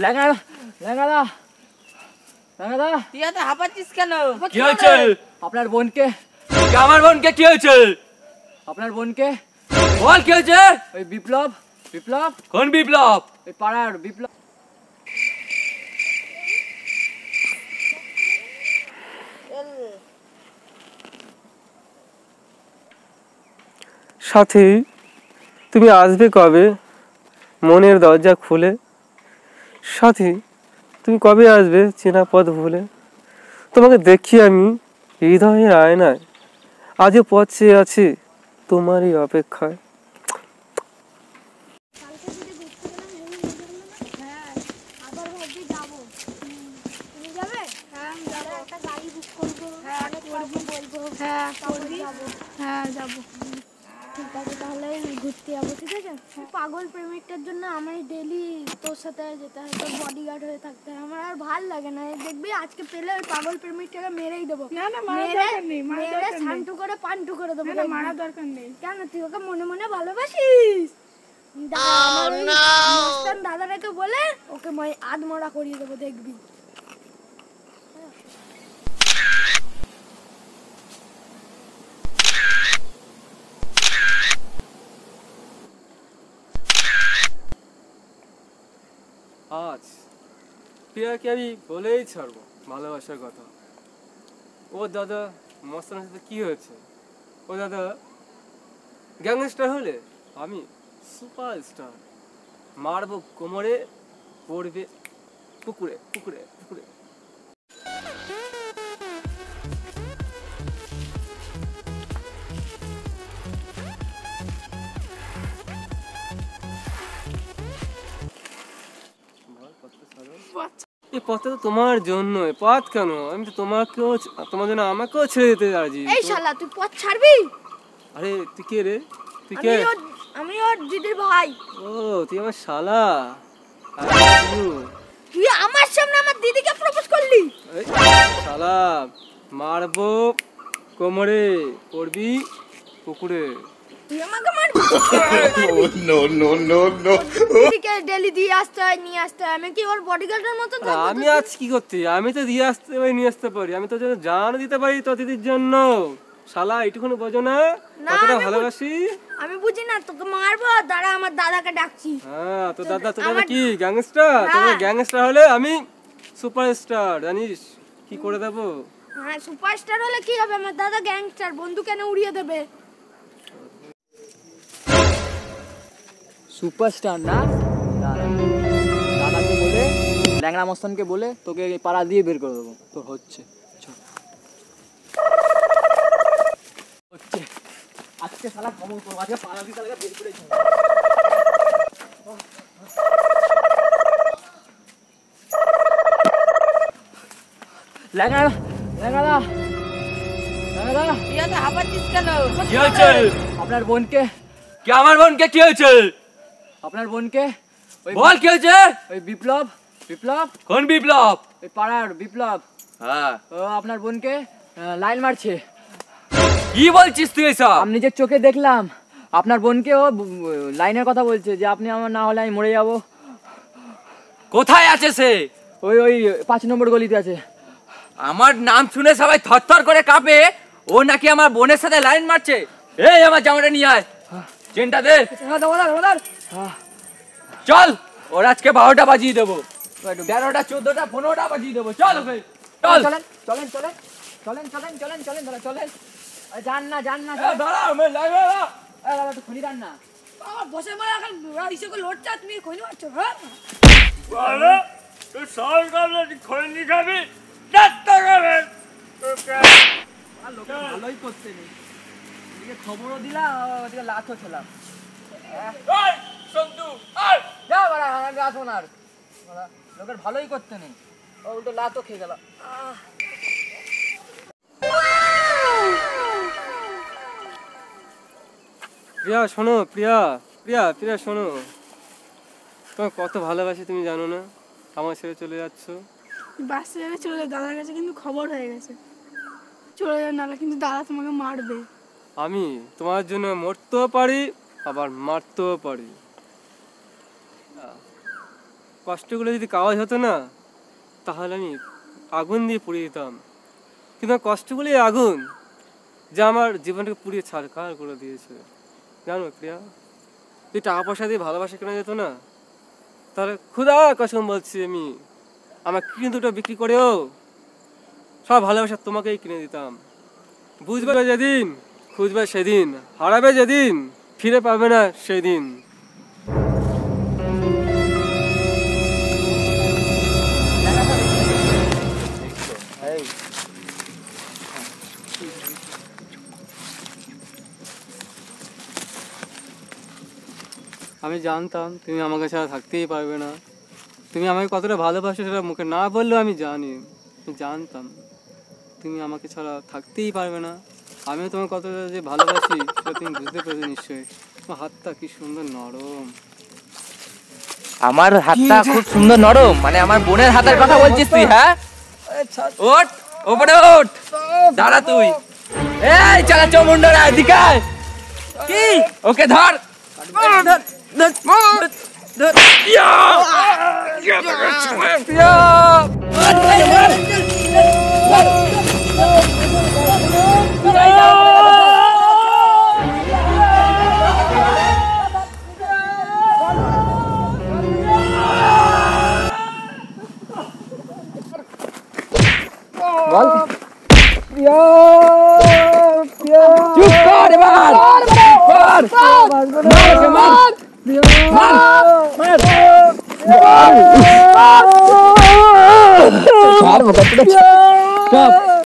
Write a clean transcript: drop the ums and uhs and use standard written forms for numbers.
ল্যাংড়া ল্যাংড়া ল্যাংড়া তুই এত হাঁপাচ্ছিস কেন? কি হয়েছে? আপনার বোনকে আমার বোনকে কি হয়েছে? আপনার বোনকে বল কি হয়েছে? ওই বিপ্লব বিপ্লব কোন বিপ্লব? ওই পাড়ার বিপ্লব। সাথী, তুমি আসবে কবে মনের দরজা খুলে? সাথী, তুমি কবে আসবে চেনা পথ ভুলে? তোমাকে দেখি আমি হৃদয়ের আয়নায়, আজও পথ চেয়ে আছি তোমারই অপেক্ষায়। ঠিক আছে, তাহলে ঘুরতে যাবো। ঠিক আছে, পাগল প্রেমিকটার জন্য আমার ডেলি তোর সাথে যেতে হয়, তোর বডিগার্ড হয়ে থাকতে হয়। আমার আর ভাল লাগে না। দেখবি আজকে পেলে ওই পাগল প্রেমিকটাকে মেরেই দেবো। মেরে সান্টু করে পান্টু করে দেবো। মারা দরকার নেই। কেন, তুই ওকে মনে মনে ভালোবাসিস? দাদাটাকে বলে ওকে আধমরা করিয়ে দেবো, দেখবি। আজ প্রিয়াকে আমি বলেই ছাড়বো ভালোবাসার কথা। ও দাদা মস্তানের সাথে কি হয়েছে? ও দাদা গ্যাংস্টার হলে আমি সুপারস্টার। মারবো কোমরে, পড়বে পুকুরে পুকুরে পুকুরে। এই পথটা তো তোমার জন্য। পথ কেন? আমি তো তোমাকেও, তোমার জন্য আমাকেও ছেড়ে দিতে রাজি। এই শালা, তুই পথ ছাড়বি? আরে তুই কে রে? তুই কে? আমি ওর দিদির ভাই। ও তুই আমার শালা। তুই আমার সামনে আমার দিদিকে প্রপোজ করলি? শালা মারবো কোমরে, পড়বি পুকুরে। তুই আমাকে মারবি? No no no no. দিদিকে ডেলি দিয়ে আসতে হয়, নিয়ে আসতে হয়। আমি কি ওর বডিগার্ডের মতো থাকবো? আমি আজ কি করতে? আমি তো দিয়ে আসতে পারি, নিয়ে আসতে পারি। আমি তো জানও দিতে পারি তোর দিদির জন্য। শালা এইটুকুনি বোঝো না কতটা ভালোবাসি? আমি বুঝি না, তোকে মারবো। দাঁড়া, আমার দাদাকে ডাকছি। হ্যাঁ, তোর দাদা কি গ্যাংস্টার? তোর গ্যাংস্টার হলে আমি সুপারস্টার। জানিস কি করে দেবো? হ্যাঁ, সুপারস্টার হলে কি হবে? আমার দাদা গ্যাংস্টার, বন্দুক এনে উড়িয়ে দেবে। সুপারস্টার না? দাদাকে বলে, ল্যাংড়া মস্তানকে বলে তোকে পাড়া দিয়ে বের করে দেবো। তোর হচ্ছে আজকে শালা খবর করবো। আজকে পাড়া দিয়ে তাহলে বের করে দেবো। ল্যাংড়া ল্যাংড়া ল্যাংড়া, তুই এত হাঁপাচ্ছিস কেন? কি হয়েছে? আপনার বোনকে কি আমার বোনকে কি হয়েছে? আপনার বোনকে বল কি হয়েছে? ওই বিপ্লব বিপ্লব কোন বিপ্লব? ওই পাড়ার বিপ্লব। হ্যাঁ, ও আপনার বোনকে লাইন মারছে। কি বলছিস তুই এসব? আমি নিজের চোখে দেখলাম। আপনার বোনকে ও লাইনের কথা বলছে যে আপনি আমার না হলে আমি মরে যাব। কোথায় আছে সে? ওই ওই 5 নম্বর গলিতে আছে। আমার নাম শুনে সবাই থরথর করে কাঁপে। ও নাকি আমার বোনের সাথে লাইন মারছে। এই আমার জামাটা নিয়ে আয়, চেনটা দে। চল, ওর আজকে 12টা বাজিয়ে দেবো। 13টা 14টা 15টা বাজিয়ে দেবো। চল চল চলেন চলেন চলেন চলেন চলেন চলেন চলেন দাদা চলেন। যান না যান না দাঁড়া, আমি লাগবে না। দাদা তো খনি দান না। বসে মারা এখন ইসে করে লোট চা, তুমি খনি মারছো? হ্যাঁ বলো, তুই সব কামলে খনি খাবি, ডাক্তার খাবে। লোকে ভালোই করতে নেই, এদিকে খবরও দিলাম, ওদিকে লাথও খেলাম। যা বাড়া, আমি আসবো না আর। লোকের ভালোই করতে নেই, ও উল্টো লাথও খেয়ে গেল। প্রিয়া শোনো, প্রিয়া প্রিয়া প্রিয়া শোনো, তোমার কত ভালোবাসি তুমি জানো না? আমার ছেড়ে চলে যাচ্ছ। বাসে চলে দাদার কাছে কিন্তু খবর হয়ে গেছে, চলে যান নাহলে কিন্তু দাদা তোমাকে মারবে। আমি তোমার জন্য মরতেও পারি আবার মারতেও পারি। কষ্টগুলো যদি কাজ হতো না, তাহলে আমি আগুন দিয়ে পুড়িয়ে দিতাম। কিন্তু আমার কষ্টগুলোই আগুন, যা আমার জীবনটাকে পুড়িয়ে ছারখার করে দিয়েছে। জানো প্রিয়া, যদি টাকা পয়সা দিয়ে ভালোবাসা কেনা যেত না, তাহলে খুদা কসম বলছি আমি আমার কিনে দুটো বিক্রি করেও সব ভালোবাসা তোমাকেই কিনে দিতাম। বুঝবে যেদিন, খুঁজবে সেদিন, হারাবে যেদিন, ফিরে পাবে না সেদিন। আমি জানতাম তুমি আমাকে ছাড়া থাকতেই পারবে না। তুমি আমাকে কতটা ভালোবাসো সেটা মুখে না বললেও আমি জানি। আমি জানতাম তুমি আমাকে ছাড়া থাকতেই পারবে না। আমিও তোমার কতটা যে ভালোবাসি সেটা তুমি বুঝতে পেরেছো নিশ্চয়ই। তোমার হাতটা কি সুন্দর নরম। আমার হাতটা খুব সুন্দর নরম, মানে আমার বোনের হাতের কথা বলছিস তুই? হ্যাঁ, ওঠ, ওপরে ওঠ, দাঁড়া তুই। এই চালা চমুন্ডরা, এদিকে আয়। কি ওকে ধর, চুপ কর এবার, মার